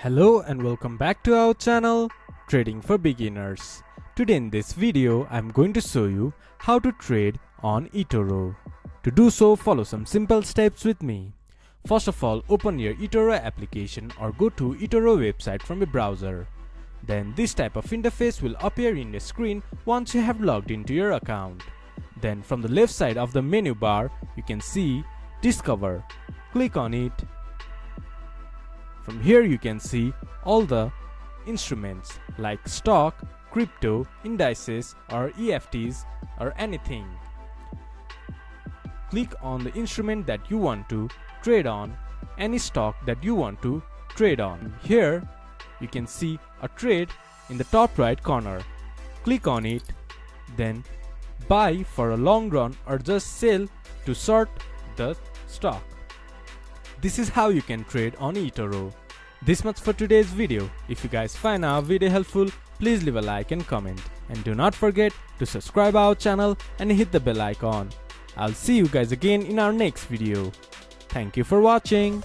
Hello and welcome back to our channel Trading for Beginners. Today in this video I'm going to show you how to trade on Etoro. To do so, follow some simple steps with me. First of all, open your Etoro application or go to Etoro website from a browser. Then this type of interface will appear in the screen once you have logged into your account. Then from the left side of the menu bar you can see Discover. Click on it. From here you can see all the instruments like stock, crypto, indices or EFTs or anything. Click on the instrument that you want to trade on, any stock that you want to trade on. Here you can see a trade in the top right corner. Click on it, then buy for a long run or just sell to short the stock. This is how you can trade on Etoro. This much for today's video. If you guys find our video helpful, please leave a like and comment. And do not forget to subscribe our channel and hit the bell icon. I'll see you guys again in our next video. Thank you for watching.